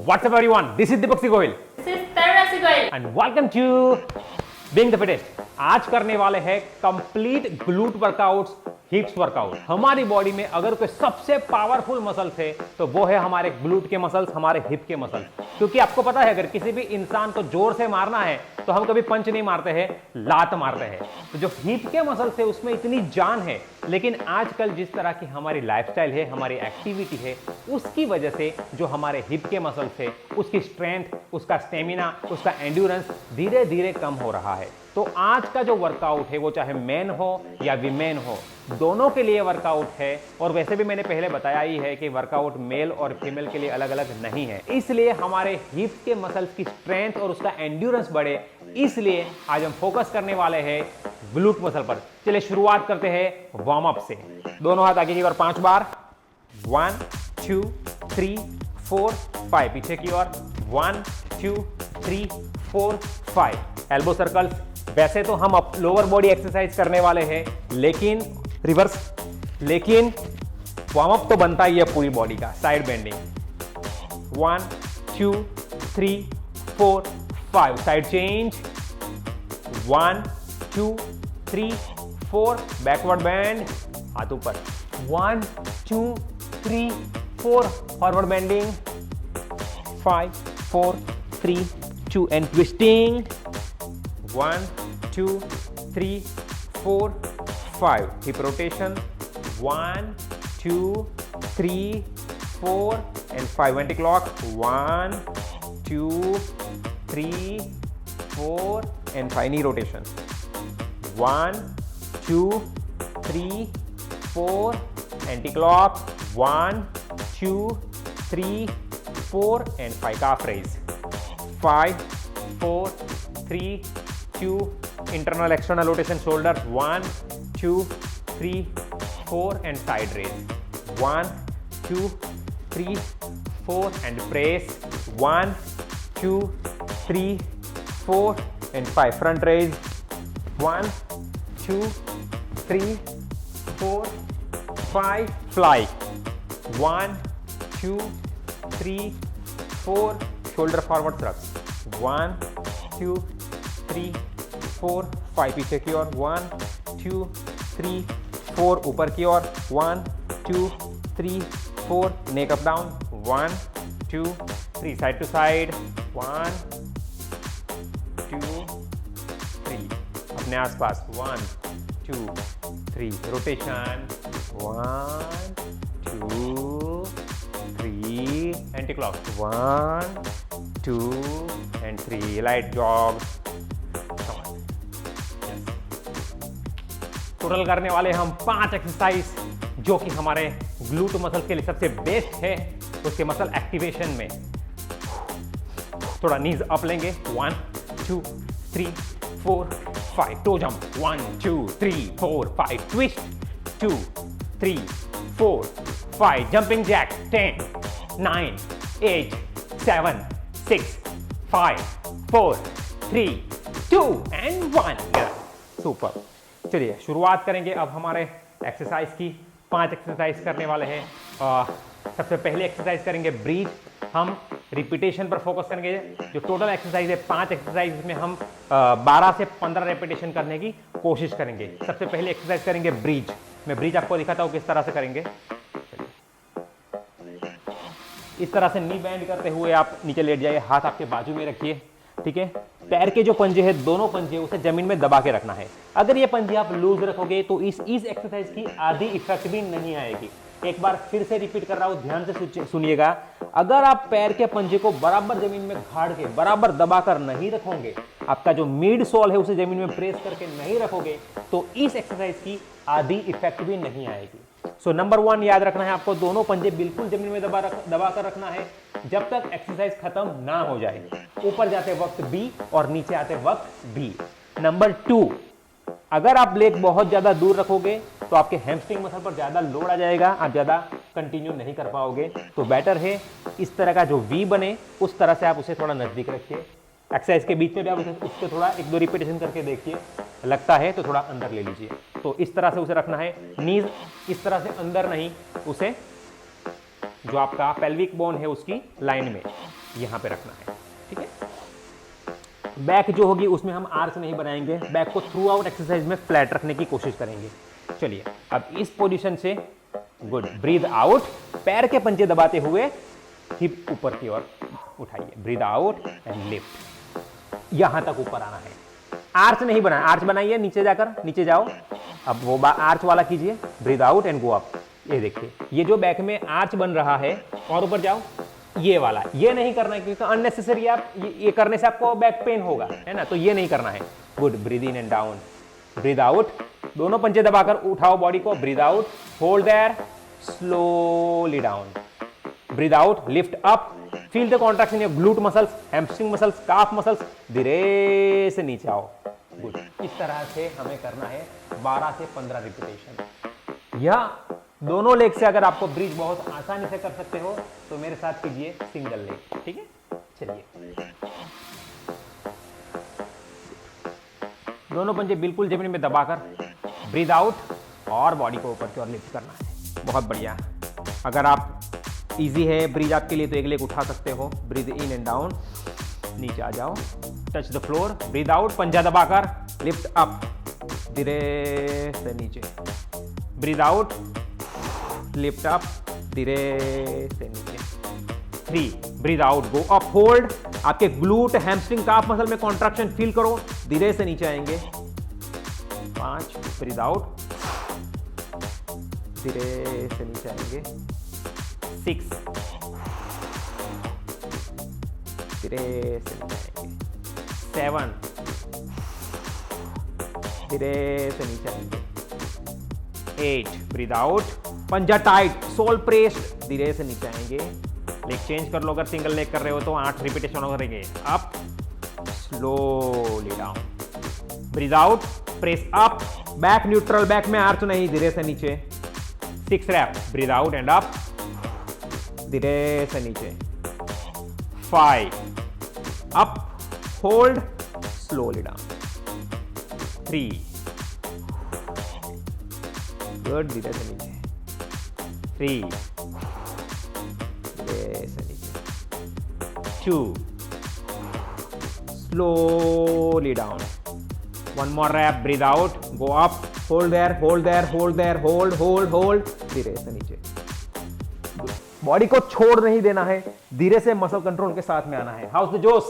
What's up everyone? This is Deepak Goyal. This is Taruna Goyal. And welcome to Being the Fittest. आज करने वाले हैं complete glute workouts, hips workout. हमारी body में अगर कोई सबसे पावरफुल मसल्स है तो वो है हमारे ग्लूट के मसल्स, हमारे हिप के मसल्स। क्योंकि आपको पता है अगर किसी भी इंसान को जोर से मारना है तो हम कभी पंच नहीं मारते हैं, लात मारते हैं। तो जो हिप के मसल्स है उसमें इतनी जान है, लेकिन आजकल जिस तरह की हमारी लाइफस्टाइल है, हमारी एक्टिविटी है, उसकी वजह से जो हमारे हिप के मसल्स है उसकी स्ट्रेंथ, उसका स्टेमिना, उसका एंड्योरेंस धीरे धीरे कम हो रहा है। तो आज का जो वर्कआउट है वो चाहे मेन हो या वीमेन हो, दोनों के लिए वर्कआउट है। और वैसे भी मैंने पहले बताया ही है कि वर्कआउट मेल और फीमेल के लिए अलग अलग नहीं है। इसलिए हमारे हिप के मसल्स की स्ट्रेंथ और उसका एंड्योरेंस बढ़े, इसलिए आज हम फोकस करने वाले हैं ग्लूट मसल पर। चलिए शुरुआत करते हैं वार्म अप से। दोनों हाथ आगे की ओर 5 बार, 1 2 3 4 5, पीछे की ओर 1 2 3 4 5, एल्बो सर्कल्स। वैसे तो हम लोअर बॉडी एक्सरसाइज करने वाले हैं, लेकिन रिवर्स, लेकिन वार्म अप तो बनता ही है पूरी बॉडी का। Side bending 1 2 3 4 5, side change 1 2 3 4, backward bend, हाथ ऊपर 1 2 3 4, forward bending 5 4 3 2 and twisting 1 2 3 4 5, hip rotation 1 2 3 4 and 5, anti-clock 1 2 3 4 and 5, knee rotation 1 2 3 4, anti-clock 1 2 3 4 and 5, calf raise 5 4 3 2, internal external rotation shoulders 1 2 3 4 and side raise 1 2 3 4 and press 1 2 3 4 and 5, front raise 1 2 3 4 5, fly 1 2 3 4, shoulder forward thrust 1 2 3 4 5, पीछे की ओर 1 2 3 4, ऊपर की ओर 1 2 3 4, neck up down 1 2 3, side to side 1 2 3, अपने आसपास 1 2 3, rotation 1 2 3, anti clock 1 2 and 3, light jog. Total करने वाले हम 5 एक्सरसाइज जो कि हमारे ग्लूट मसल के लिए सबसे बेस्ट है उसके मसल एक्टिवेशन में। थोड़ा नीज अप लेंगे 1 2 3 4 5, toe jump 1 2 3 4 5, twist 2 3 4 5, jumping jack 10 9 8 7 6 5 4 3 2 and 1, super. चलिए शुरुआत करेंगे अब हमारे एक्सरसाइज की। 5 एक्सरसाइज करने वाले हैं। सबसे पहले एक्सरसाइज करेंगे ब्रीथ। हम रिपीटेशन पर फोकस करेंगे। जो टोटल एक्सरसाइज है 5 एक्सरसाइज में हम 12 से 15 रेपिटेशन करने की कोशिश करेंगे। सबसे पहले एक्सरसाइज करेंगे ब्रीथ। मैं ब्रीथ आपको दिखाता हूँ किस तरह से करेंगे। इस तरह से नी बैंड करते हुए आप नीचे लेट जाइए, हाथ आपके बाजू में रखिए, ठीक है। पैर के जो पंजे हैं, दोनों पंजे उसे जमीन में दबा के रखना है। अगर ये पंजे आप लूज रखोगे तो इस एक्सरसाइज की आधी इफेक्ट भी नहीं आएगी। एक बार फिर से रिपीट कर रहा हूं, ध्यान से सुनिएगा। अगर आप पैर के पंजे को बराबर जमीन में गाड़ के बराबर दबाकर नहीं रखोगे, आपका जो मिड सोल है उसे जमीन में प्रेस करके नहीं रखोगे, तो इस एक्सरसाइज की आधी इफेक्ट भी नहीं आएगी। सो नंबर 1 याद रखना है आपको, दोनों पंजे बिल्कुल जमीन में दबा कर रखना है जब तक एक्सरसाइज खत्म ना हो जाए। ऊपर जाते वक्त बी और नीचे आते वक्त बी। नंबर 2, अगर आप लेग बहुत ज्यादा दूर रखोगे तो आपके हैमस्ट्रिंग मसल पर ज्यादा लोड आ जाएगा, आप ज्यादा कंटिन्यू नहीं कर पाओगे। तो बेटर है इस तरह का जो वी बने उस तरह से आप उसे थोड़ा नजदीक रखिए। एक्सरसाइज के बीच में भी आप उसके थोड़ा 1-2 रिपीटेशन करके देखिए, लगता है तो थोड़ा अंदर ले लीजिए। तो इस तरह से उसे रखना है, नीज इस तरह से अंदर नहीं, उसे जो आपका पेल्विक बोन है उसकी लाइन में। यहां पे रखना है, ठीक है। बैक जो होगी उसमें हम आर्च नहीं बनाएंगे, बैक को थ्रू आउट एक्सरसाइज में फ्लैट रखने की कोशिश करेंगे। चलिए अब इस पोजीशन से गुड, ब्रीद आउट, पैर के पंजे दबाते हुए हिप ऊपर की ओर उठाइए, ब्रीद आउट एंड लिफ्ट, यहां तक ऊपर आना है। आर्च नहीं बनाना, आर्च बनाइए नीचे जाकर, नीचे जाओो, अब वो आर्च वाला कीजिए, breathe out and go up. ये देखिए, ये जो बैक में आर्च बन रहा है और ऊपर जाओ, ये वाला, ये नहीं करना है क्योंकि अननेसेसरी आप ये करने से आपको बैक पेन होगा, है ना, तो ये नहीं करना है। Good, breathe in and down, breathe out, दोनों पंजे दबाकर उठाओ बॉडी को, breathe out, hold there, slowly down, breathe out, lift up, feel the contraction in your glute muscles, hamstring muscles, calf muscles, धीरे से नीचे आओ। गुड, इस तरह से हमें करना है 12 से 15 रिपीटेशन। यह दोनों लेग से अगर आपको ब्रिज बहुत आसानी से कर सकते हो तो मेरे साथ कीजिए सिंगल लेग, ठीक है। चलिए, दोनों पंजे बिल्कुल जमीन में दबाकर ब्रीद आउट और बॉडी को ऊपर की ओर लिफ्ट करना है। बहुत बढ़िया। अगर आप इजी है ब्रीज आपके लिए तो एक लेग उठा सकते हो, ब्रीद इन एंड डाउन, नीचे आ जाओ, touch the floor, breathe out, पंजा दबाकर लिफ्ट अप, धीरे से नीचे, ब्रीद आउट, लिफ्ट अप, धीरे से नीचे। 3, breathe out, go up, hold, आपके ग्लूट, हैमस्ट्रिंग, काफ मसल में कॉन्ट्रैक्शन फील करो, धीरे से नीचे आएंगे। 5, ब्रीद आउट, धीरे से नीचे आएंगे। 6, धीरे से नीचे आएंगे। 7, धीरे से नीचे आएंगे। 8, ब्रीद आउट, पंजा टाइट, सोल प्रेस्ड, धीरे से नीचे आएंगे। लेग चेंज कर लो, अगर सिंगल लेग कर रहे हो तो 8 रिपीटेशन करेंगे। Up, slowly down, breathe out, press up, back neutral, back में आर्च नहीं, धीरे से नीचे। 6 rep, breathe out and up, धीरे से नीचे। 5, up, hold, slowly down. 3, good, धीरे से नीचे। 3, धीरे से नीचे। 2, slowly down. 1 more rep, breathe out, go up, hold there, hold there, hold there, hold, hold, hold, धीरे से नीचे। बॉडी को छोड़ नहीं देना है, धीरे से मसल कंट्रोल के साथ में आना है। हाउस द जोश?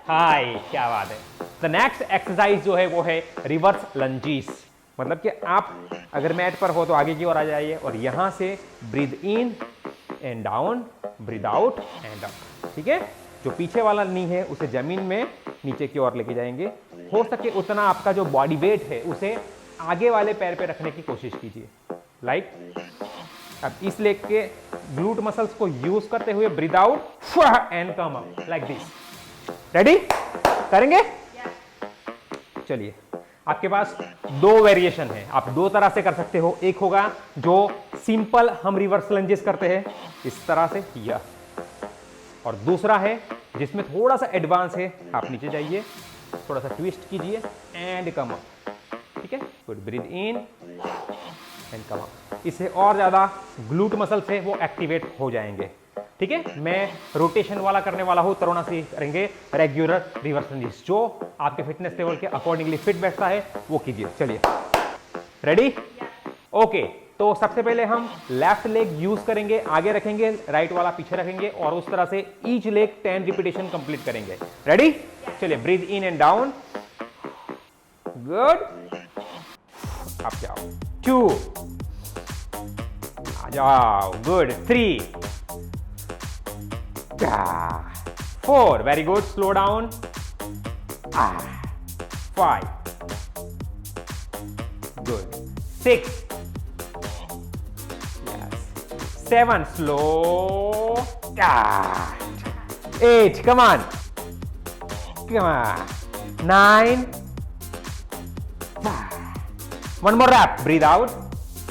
हाय, क्या बात है। द नेक्स्ट एक्सरसाइज जो है वो है रिवर्स लंजीस, मतलब कि आप अगर मैट पर हो तो आगे की ओर आ जाइए और यहां से breathe in and down, breathe out and up, ठीक है। जो पीछे वाला नी है उसे जमीन में नीचे की ओर लेके जाएंगे। हो सके उतना आपका जो बॉडी वेट है उसे आगे वाले पैर पे रखने की कोशिश कीजिए, लाइक। अब इस लेग के ग्लूट मसल्स को यूज करते हुए breathe out and come up like this. Ready? करेंगे? चलिए, आपके पास 2 वेरिएशन है, आप 2 तरह से कर सकते हो। एक होगा जो सिंपल हम रिवर्स लंजेस करते हैं इस तरह से, या और दूसरा है जिसमें थोड़ा सा एडवांस है। आप नीचे जाइए, थोड़ा सा ट्विस्ट कीजिए एंड कम अप, ठीक है। Good, breathe in and come up. इससे और ज्यादा ग्लूट मसल्स है वो एक्टिवेट हो जाएंगे, ठीक है। मैं रोटेशन वाला करने वाला हूं, तरुणा से करेंगे रेगुलर रिवर्स लंजेस, जो आपके फिटनेस लेवल के अकॉर्डिंगली फिट बैठता है वो कीजिए। चलिए, रेडी? ओके, तो सबसे पहले हम लेफ्ट लेग यूज करेंगे, आगे रखेंगे, राइट वाला पीछे रखेंगे और उस तरह से ईच लेग 10 रिपीटेशन कंप्लीट करेंगे। रेडी? चलिए, breathe in and down, good, आप जाओ। 2, आ जाओ, good. 3, 4, very good, slow down. 5, good. 6, 7, slow, 8, come on, 9, 1 more rep, breathe out,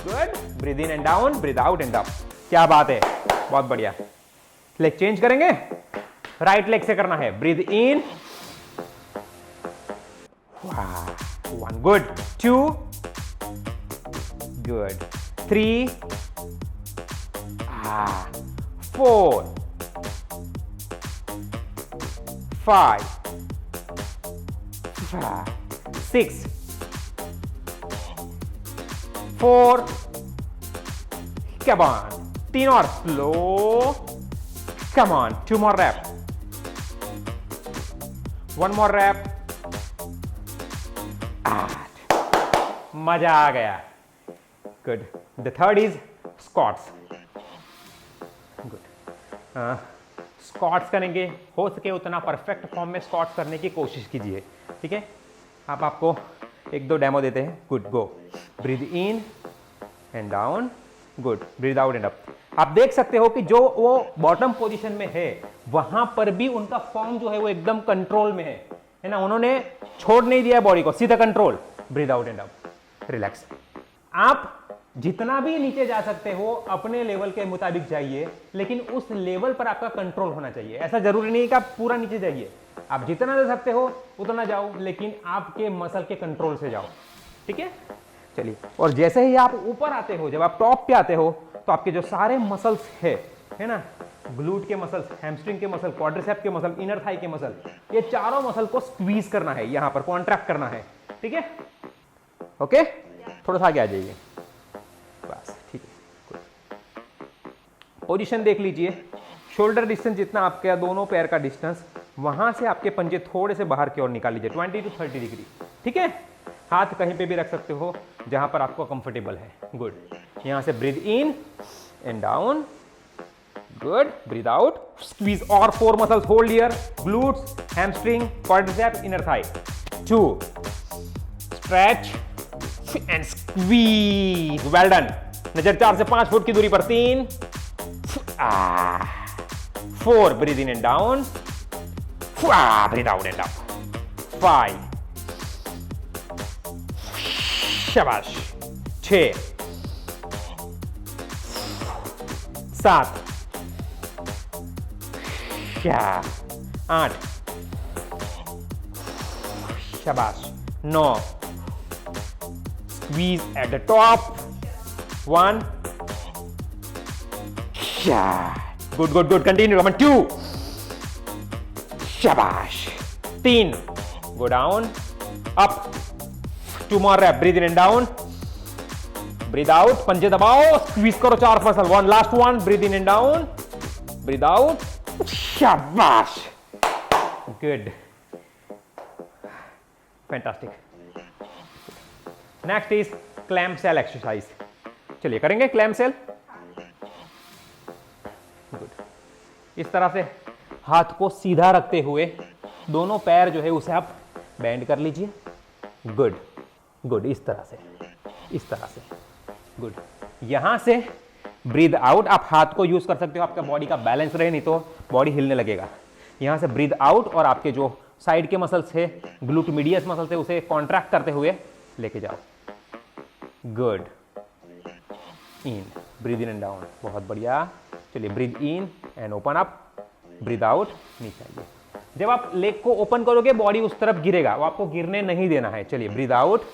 good, breathe in and down, breathe out and up। क्या बात है, बहुत बढ़िया। लेग चेंज करेंगे, राइट लेग से करना है। Breathe in, 1, good. 2, good. 3, 4, 5 6 4 come on 3 और slow come on 2 more rep 1 more rep 8 मजा आ गया good the third is squats good squats करेंगे हो सके उतना परफेक्ट फॉर्म में स्क्वाट्स करने की कोशिश कीजिए ठीक है आप आपको एक दो डेमो देते हैं good go breathe in and down good breathe out and up आप देख सकते हो कि जो वो बॉटम पोजीशन में है वहां पर भी उनका फॉर्म जो है वो एकदम कंट्रोल में है ना उन्होंने छोड़ नहीं दिया बॉडी को सीधा control breathe out and up relax आप जितना भी नीचे जा सकते हो अपने लेवल के मुताबिक जाइए लेकिन उस लेवल पर आपका कंट्रोल होना चाहिए ऐसा जरूरी नहीं कि आप पूरा नीचे जाइए आप जितना जा सकते हो उतना जाओ लेकिन आपके मसल के कंट्रोल से जाओ ठीक है चलिए और जैसे ही आप ऊपर आते हो जब आप टॉप पे आते हो तो आपके जो सारे मसल्स है ना ग्लूट के मसल्स हैमस्ट्रिंग के मसल क्वाड्रिसेप के मसल इनर थाई के मसल ये चारों मसल को स्क्वीज करना है यहां पर कॉन्ट्रैक्ट करना है ठीक है ओके थोड़ा सा आगे आ जाइए बस ठीक है पोजीशन देख लीजिए शोल्डर डिस्टेंस जितना आपके दोनों पैर का डिस्टेंस वहां से आपके पंजे थोड़े से बाहर की ओर निकाल लीजिए 20 to 30 डिग्री ठीक है हाथ कहीं पे भी रख सकते हो जहां पर आपको कंफर्टेबल है गुड यहां से breathe in and down good breathe out squeeze और 4 muscles hold here glutes hamstring quadricep inner thigh 2 stretch and squeeze well done नजर 4 से 5 फुट की दूरी पर 3 4 breathe in and down breathe out and up 5 शाबाश 6 7 8 शाबाश 9 squeeze at the top 1 good good good continue come on 2 shabash 3 go down up 2 more rep breathe in and down breathe out पंजे दबाओ squeeze करो 4 muscle 1 last one breathe in and down breathe out shabash good fantastic next is clamshell exercise चलिए करेंगे clamp cell good इस तरह से हाथ को सीधा रखते हुए दोनों पैर जो है उसे आप बेंड कर लीजिए गुड गुड इस तरह से गुड यहां से ब्रीथ आउट आप हाथ को यूज कर सकते हो आपका बॉडी का बैलेंस रहे नहीं तो बॉडी हिलने लगेगा यहां से ब्रीथ आउट और आपके जो साइड के मसल्स है ग्लूट मीडियस मसल्स है उसे कॉन्ट्रैक्ट करते हुए लेके जाओ good in breathe in and down बहुत बढ़िया चलिए breathe in and open up breathe out नीचे आइए जब आप लेग को ओपन करोगे बॉडी उस तरफ गिरेगा वो आपको गिरने नहीं देना है चलिए ब्रीथ आउट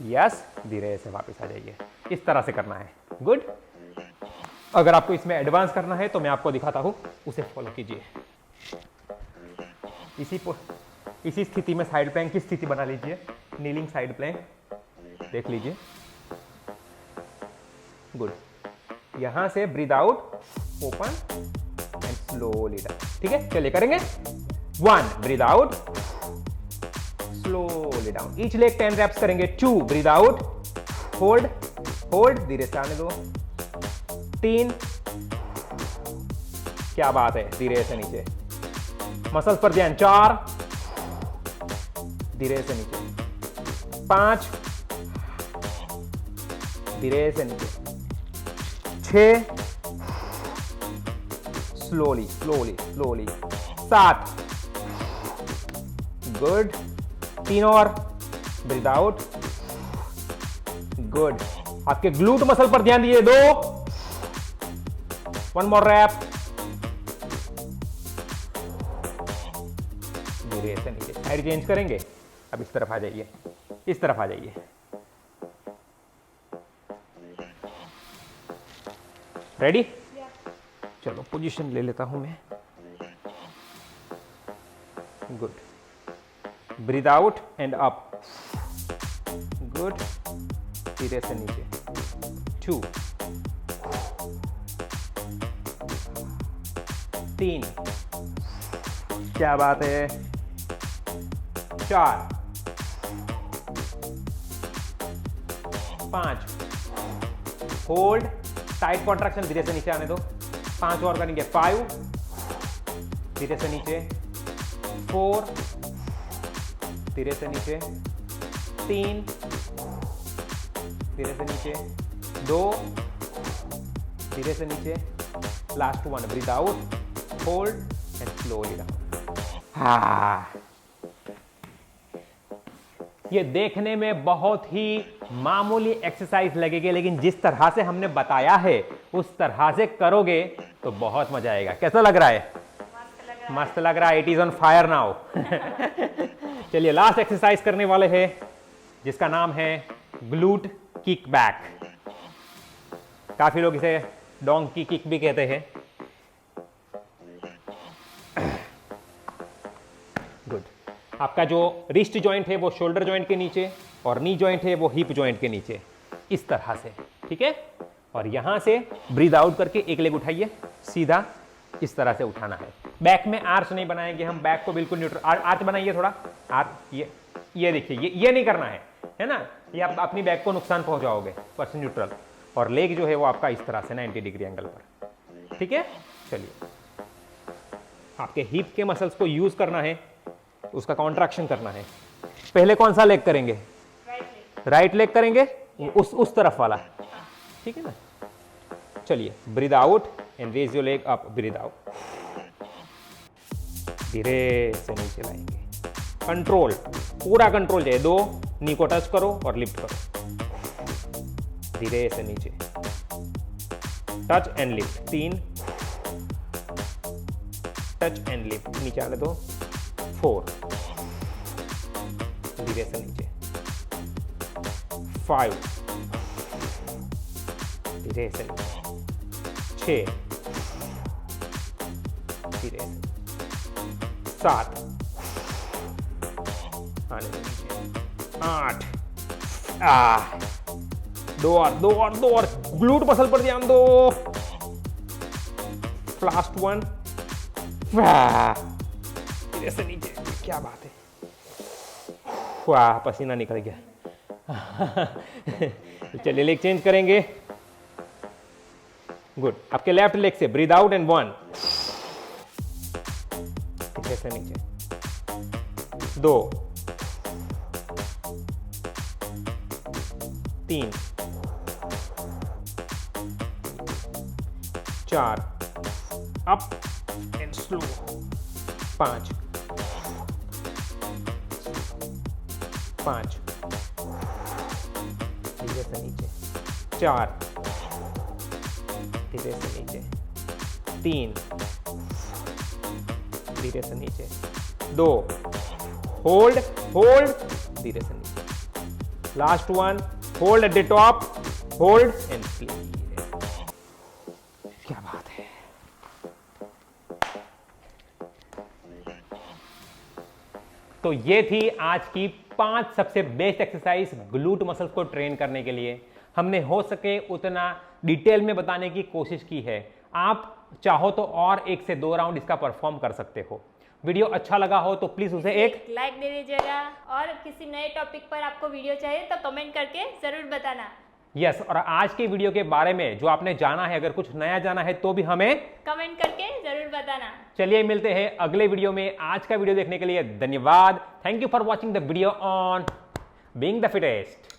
यस धीरे से वापस आ जाइए इस तरह से करना है गुड अगर आपको इसमें एडवांस करना है तो मैं आपको दिखाता हूं उसे फॉलो कीजिए इसी स्थिति में साइड प्लैंक की स्थिति बना लीजिए नीलिंग साइड प्लैंक देख लीजिए गुड यहां से breathe out open and slowly down ठीक है चलिए करेंगे 1 breathe out slowly down each leg 10 reps करेंगे 2 ब्रीथ आउट होल्ड होल्ड धीरे से आने दो 3 क्या बात है धीरे से नीचे मसल्स पर ध्यान 4 धीरे से नीचे 5 धीरे से नीचे 6 स्लोली स्लोली स्लोली 7 गुड 3 और ब्रीथ आउट गुड आपके ग्लूट मसल पर ध्यान दीजिए 2 1 मोर रैप धीरे से नीचे साइड चेंज करेंगे अब इस तरफ आ जाइए इस तरफ आ जाइए रेडी चलो पोजीशन ले लेता हूं मैं good, breathe out and up, good, धीरे से नीचे, 2, 3, क्या बात है, 4, 5, होल्ड, टाइट कॉन्ट्रैक्शन, धीरे से नीचे आने दो, 5 और करेंगे, 5, धीरे से नीचे, 4, धीरे से नीचे, 3, धीरे से नीचे, 2, धीरे से नीचे, last 1, breathe out, hold and slowly down. ये देखने में बहुत ही मामूली एक्सरसाइज लगेगी, लेकिन जिस तरह से हमने बताया है उस तरह से करोगे तो बहुत मजा आएगा। कैसा लग रहा है? मस्त लग रहा है। It is on fire now. चलिए लास्ट एक्सरसाइज करने वाले हैं जिसका नाम है ग्लूट किक बैक। काफी लोग इसे डोंकी किक भी कहते हैं। गुड। आपका जो रिस्ट जॉइंट है वो शोल्डर जॉइंट के नीचे और नी जॉइंट है वो हिप जॉइंट के नीचे, इस तरह से, ठीक है। और यहां से ब्रीद आउट करके एक लेग उठाइए, सीधा इस तरह से उठाना है। बैक में आर्च नहीं बनाएंगे हम, बैक को बिल्कुल न्यूट्रल। आर्च बनाइए थोड़ा, आर्च, ये देखिए, ये नहीं करना है ना, ये आप अपनी बैक को नुकसान पहुंचाओगे। Person neutral. और लेग जो है वो आपका इस तरह से 90 डिग्री एंगल पर, ठीक है। चलिए, आपके हिप के मसल्स को यूज करना है, उसका कॉन्ट्रैक्शन करना है। पहले कौन सा लेग करेंगे? राइट लेग करेंगे, उस तरफ वाला, ठीक है ना। चलिए, breathe out and raise your leg up, breathe out, धीरे से नीचे लाएंगे। कंट्रोल, पूरा कंट्रोल चाहिए। 2, नी को टच करो और लिफ्ट करो, धीरे से नीचे, touch and lift. 3, touch and lift, नीचे आने दो। 4, धीरे से नीचे। 5, धीरे से नीचे। 6, धीरे से। 7, आने दो नीचे। 8, 2 और ग्लूट मसल पर ध्यान दो। लास्ट 1, धीरे से नीचे। क्या बात है, वाह, पसीना निकल गया। चलिए लेग चेंज करेंगे। गुड। आपके लेफ्ट लेग से ब्रीद आउट एंड 1, धीरे से नीचे। 2, 3, 4, अप एंड स्लो। 5, 5, धीरे से नीचे। 4, धीरे से नीचे। 3, धीरे से नीचे। 2, होल्ड, धीरे से नीचे। Last 1, hold at the top, hold and sleep. क्या बात है। तो ये थी आज की 5 सबसे बेस्ट एक्सरसाइज ग्लूट मसल्स को ट्रेन करने के लिए। हमने हो सके उतना डिटेल में बताने की कोशिश की है। आप चाहो तो और 1 से 2 राउंड इसका परफॉर्म कर सकते हो। वीडियो अच्छा लगा हो तो प्लीज उसे एक लाइक दे दीजिएगा, और किसी नए टॉपिक पर आपको वीडियो चाहिए तो कमेंट करके जरूर बताना। यस, और आज के वीडियो के बारे में जो आपने जाना है, अगर कुछ नया जाना है तो भी हमें कमेंट करके जरूर बताना। चलिए मिलते हैं अगले वीडियो में। आज का वीडियो देखने के लिए धन्यवाद। Thank you for watching the video on being the fittest.